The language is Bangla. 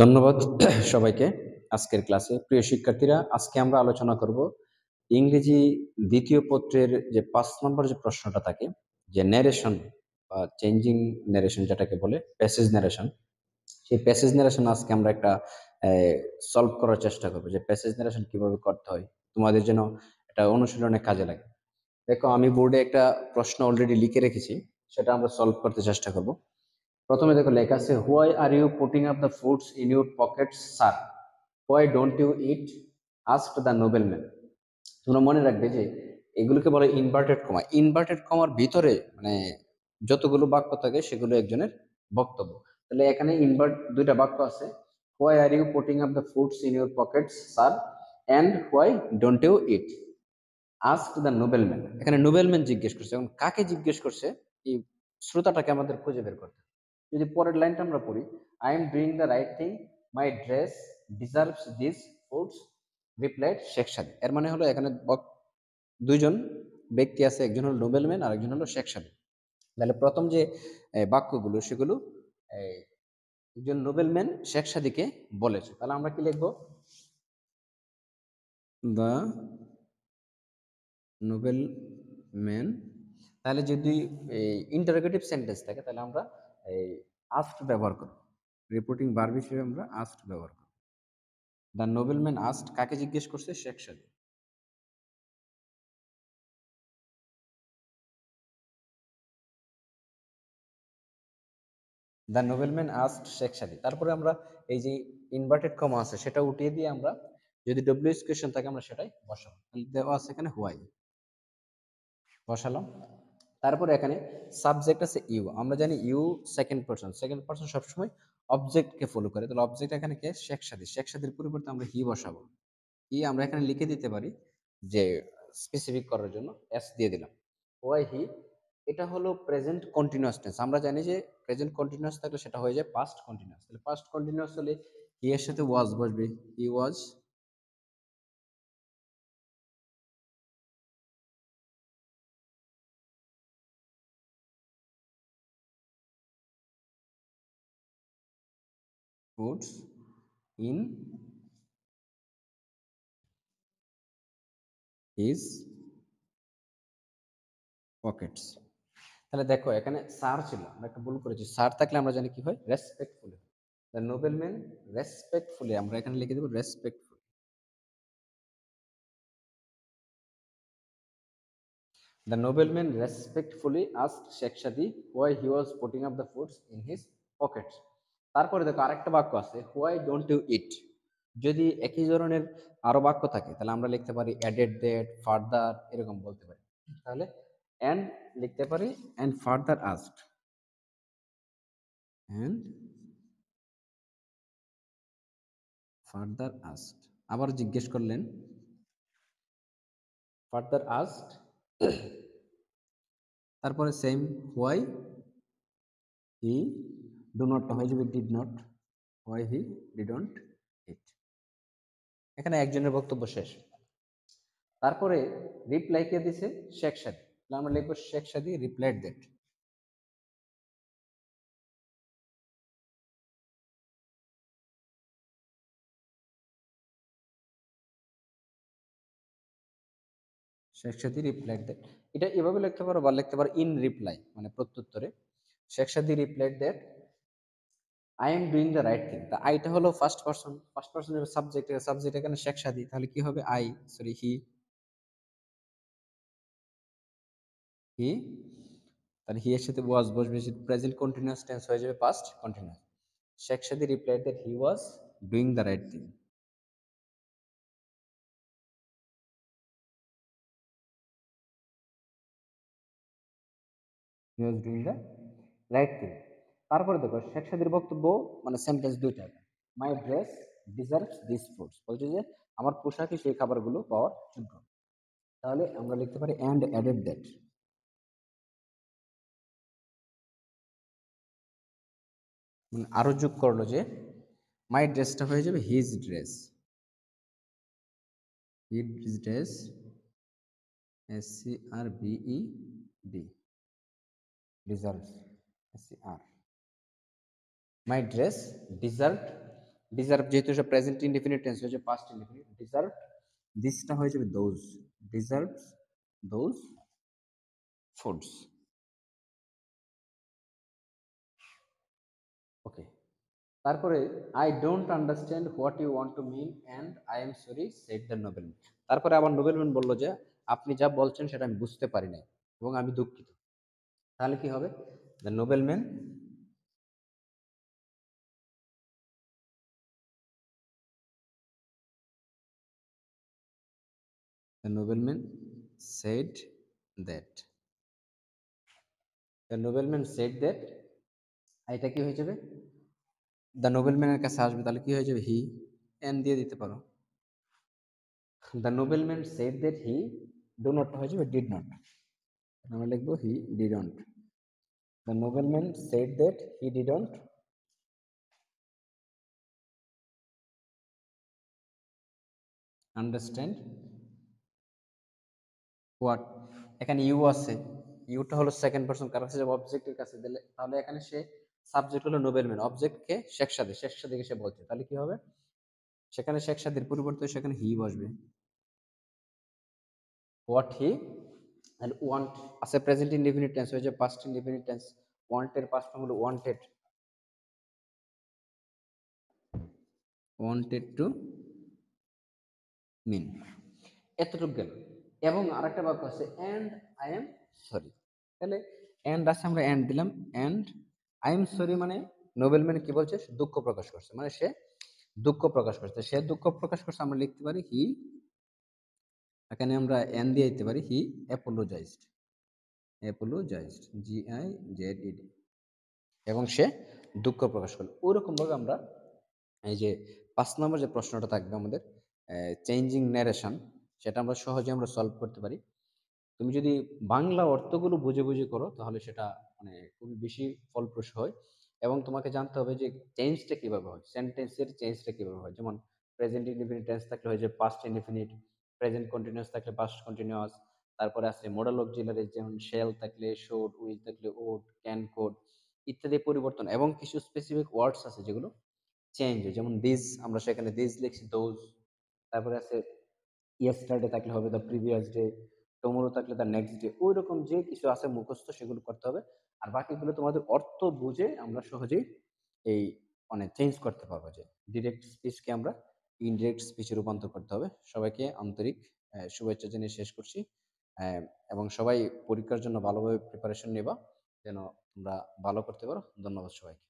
ধন্যবাদ সবাইকে। আজকের ক্লাসে প্রিয় শিক্ষার্থীরা, আজকে আমরা আলোচনা করব ইংরেজি দ্বিতীয় পত্রের যে ৫ নম্বর যে প্রশ্নটা থাকে, যে ন্যারেশন বা চেঞ্জিং ন্যারেশন যেটাকে বলে প্যাসেজ ন্যারেশন। সেই প্যাসেজ ন্যারেশন আজকে আমরা একটা সলভ করার চেষ্টা করব, যে প্যাসেজ ন্যারেশন কিভাবে করতে হয়, তোমাদের যেন এটা অনুশীলনে কাজে লাগে। দেখো, আমি বোর্ডে একটা প্রশ্ন অলরেডি লিখে রেখেছি, সেটা আমরা সলভ করতে চেষ্টা করব। প্রথমে দেখো লেখা আছে, why are you putting up the foods in your pockets sir, why don't you eat, asked the nobleman. তোমরা মনে রাখবে যে এগুলোকে বলে ইনভার্টেড কমা। ইনভার্টেড কমার ভিতরে মানে যতগুলো বাক্য থাকে সেগুলো একজনের বক্তব্য। তাহলে এখানে দুইটা বাক্য আছে, why are you putting up the foods in your pockets sir and why don't you eat, asked the nobleman. এখানে নোবেলম্যান জিজ্ঞেস করছে, এবং কাকে জিজ্ঞেস করছে এই শ্রোতাটাকে আমাদের খুঁজে বের করতে হবে। যদি পরের লাইনটা আমরা পড়ি, I am doing the right thing, my dress deserves this foods, replied Sheikh সাদি। এর মানে হলো এখানে দুইজন ব্যক্তি আছে, একজন হলো নোবেলম্যান আর একজন হলো শেখ সাদি। তাহলে প্রথম যে বাক্যগুলো সেগুলো এই, একজন নোবেলম্যান শেখ সাদিকে বলেছে। তাহলে আমরা কি লিখবো? The nobleman. তাহলে যদি ইন্টারোগেটিভ সেন্টেন্স থাকে তাহলে আমরা এই আস্কড ব্যবহার করব। রিপোর্টিং ভার্ব হিসেবে আমরা আস্কড ব্যবহার করব। দ্য নোবেলম্যান আস্কড, কাকে জিজ্ঞেস করছে? শেখ সাদি। দ্য নোবেলম্যান আস্কড শেখ সাদি। তারপরে আমরা এই যে ইনভার্টেড কমা আছে সেটা উঠিয়ে দিয়ে আমরা যদি ডব্লিউএস কোয়েশ্চেন থাকে আমরা সেটাই বসাবো। তাহলে দেওয়া আছে এখানে হোয়াই, বসালাম। তারপরে এখানে সাবজেক্ট আছে ইউ। আমরা জানি you second person, second person সবসময় অবজেক্টকে ফলো করে। তাহলে অবজেক্ট এখানে কে? শেখ সাদি। শেখ সাদির পরিবর্তে আমরা হি বসাবো। হি আমরা এখানে লিখে দিতে পারি যে স্পেসিফিক করার জন্য এস দিয়ে দিলাম। ওয়াই হি, এটা হলো প্রেজেন্ট কন্টিনিউয়াস টেন্স। আমরা জানি যে প্রেজেন্ট কন্টিনিউয়াস থাকলে সেটা হয়ে যায় পাস্ট কন্টিনিউয়াস। তাহলে পাস্ট কন্টিনিউয়াস হলে হি এর সাথে ওয়াজ বসবে, হি ওয়াজ ফুডস ইন হিজ পকেটস। তাহলে দেখো এখানে স্যার ছিল, আমরা একটা ভুল করেছি। স্যার থাকলে আমরা জানি কি হয়? রেসপেক্টফুলি। দ্য নোবেলম্যান রেসপেক্টফুলি, আমরা এখানে লিখে দেবো respectfully. The nobleman respectfully asked Sheikh Saadi why he was putting up the foods in his pockets. তারপরে দেখো আরেকটা বাক্য আছে, হোয়াই ডোন্ট ইউ ইট। যদি একই ধরনের আরো বাক্য থাকে তাহলে আমরা লিখতে পারি অ্যাডেড দ্যাট, ফার্দার, এরকম বলতে পারি। তাহলে অ্যান্ড লিখতে পারি, and further asked, and further asked, আবার জিজ্ঞেস করলেন, ফার্দার আস্কড। তারপরে same, why he do not হয়ে যাবে did not, why he didn't eat. এখানে একজনের বক্তব্য শেষ। তারপরে রিপ্লাই কে দিছে? শেখ সাদি। তাহলে আমরা লিখবো Sheikh Saadi replied that. Sheikh Saadi replied that. এটা এভাবে লিখতে পারো বা লিখতে পারো ইন রিপ্লাই, মানে প্রত্যুত্তরে। Sheikh Saadi replied that I am doing the right thing. তা আইটা হলো ফার্স্ট পারসন, ফার্স্ট পারসনের সাবজেক্ট, সাবজেক্ট এখানে শেখ সাদি। তাহলে কি হবে? I, sorry he, he. তাহলে হি এর সাথে ওয়াজ বসবে, প্রেজেন্ট কন্টিনিউয়াস টেন্স হয়ে যাবে past continuous. Sheikh Saadi replied that he was doing the right thing. He was doing the right thing. তারপরে দেখো শেখ সাদির বক্তব্য, মানে সেন্টেন্স দুইটা। My dress deserves this foods, বলছে যে আমার পোশাকে সেই খাবারগুলো পাওয়ার যোগ্য। তাহলে আমরা লিখতে পারি অ্যান্ড অ্যাডেড দ্যাট, মানে আরো যোগ করলো যে মাই ড্রেসটা হয়ে যাবে his dress, his dress, S C R B E D, deserves, S C R, my dress deserved deserve যেহেতু সে প্রেজেন্ট ইনডিফিনিট টেন্স হয়েছে পাস্ট ইনডিফিনিট, ডিজার্ভ দিসটা হয়ে যাবে those, deserves those foods. Okay, তারপরে I don't understand what you want to mean and I am sorry said the nobleman. তারপরে আবার নোবেলম্যান বললো যে আপনি যা বলছেন সেটা আমি বুঝতে পারি নাই এবং আমি দুঃখিত। তাহলে কি হবে? The nobleman, the nobleman said that, the nobleman said that, এটা কি হয়ে যাবে? দ্য নোবেলম্যানের কাছে আসবে, তাহলে কি হয়ে যাবে? হি, এন দিয়ে দিতে পারো। The nobleman said that he do not হয়ে যাবে ডিড নট, আমরা লিখবো he didn't. The nobleman said that he didn't understand what, এখানে ইউ আছে, ইউটা হলো সেকেন্ড পারসন, কার কাছে যাবে? অবজেক্টের কাছে দিলে, তাহলে এখানে সে সাবজেক্ট হলো নোবেলম্যান, অবজেক্টকে শেখ সাদী, শেখ সাদীকে সে বলছে, তাহলে কি হবে? সেখানে শেখ সাদীর পরিবর্তে সেখানে হি বসবে। হোয়াট হি, and want আছে প্রেজেন্ট ইনডিফিনিট টেন্স হয়ে যায় পাস্ট ইনডিফিনিট টেন্স, ওয়ান্টের পাস্ট ফর্ম হলো ওয়ান্টেড, ওয়ান্টেড টু মিন, এতটুকু গেল। এবং আরেকটা বাক্য আছে এন্ড আই এম সরি, তাহলে এন্ড আছে, আমরা এন্ড দিলাম, এন্ড আই এম সরি মানে নোবেলম্যান কি বলছে? সে দুঃখ প্রকাশ করছে, মানে সে দুঃখ প্রকাশ করছে, সে দুঃখ প্রকাশ করছে, আমরা লিখতে পারি হি, এখানে আমরা এন দিয়ে দিতে পারি he apologized, apologized G I Z E D, এবং সে দুঃখ প্রকাশ করলো। ওইরকম ভাবে আমরা এই যে ৫ নম্বর যে প্রশ্নটা থাকবে আমাদের চেঞ্জিং ন্যারেশন, সেটা আমরা সহজে আমরা সলভ করতে পারি। তুমি যদি বাংলা অর্থগুলো বুঝে বুঝে করো তাহলে সেটা মানে খুবই বেশি ফলপ্রসূ হয়। এবং তোমাকে জানতে হবে যে চেঞ্জটা কিভাবে হয়, সেন্টেন্সের চেঞ্জটা কিভাবে হয়। যেমন প্রেজেন্ট ইনডিফিনিট টেন্স থাকলে হয় যে পাস্ট ইনডিফিনিট, প্রেজেন্ট কন্টিনিউয়াস থাকলে পাস্ট কন্টিনিউয়াস, তারপরে আছে মডেল অক্সিলারি, যেমন শেল থাকলে শুড, উইল থাকলে উড, ক্যান, কোড ইত্যাদি পরিবর্তন। এবং কিছু স্পেসিফিক ওয়ার্ডস আছে যেগুলো চেঞ্জ হয়, যেমন দিস, আমরা সেখানে দিস লিখছি দোজ। তারপরে আছে ইয়েস্টারডে থাকলে হবে দ্য প্রিভিয়াস ডে, টুমরো থাকলে দ্য নেক্সট ডে। ওই রকম যে কিছু আছে মুখস্থ সেগুলো করতে হবে। আর বাকিগুলো তোমাদের অর্থ বুঝে আমরা সহজেই এই মানে চেঞ্জ করতে পারবো, যে ডিরেক্ট স্পিচকে আমরা ইনডিরেক্ট স্পিচে রূপান্তর করতে হবে। সবাইকে আন্তরিক শুভেচ্ছা জানিয়ে শেষ করছি। আহ, এবং সবাই পরীক্ষার জন্য ভালোভাবে প্রিপারেশন নেবা যেন তোমরা ভালো করতে পারো। ধন্যবাদ সবাইকে।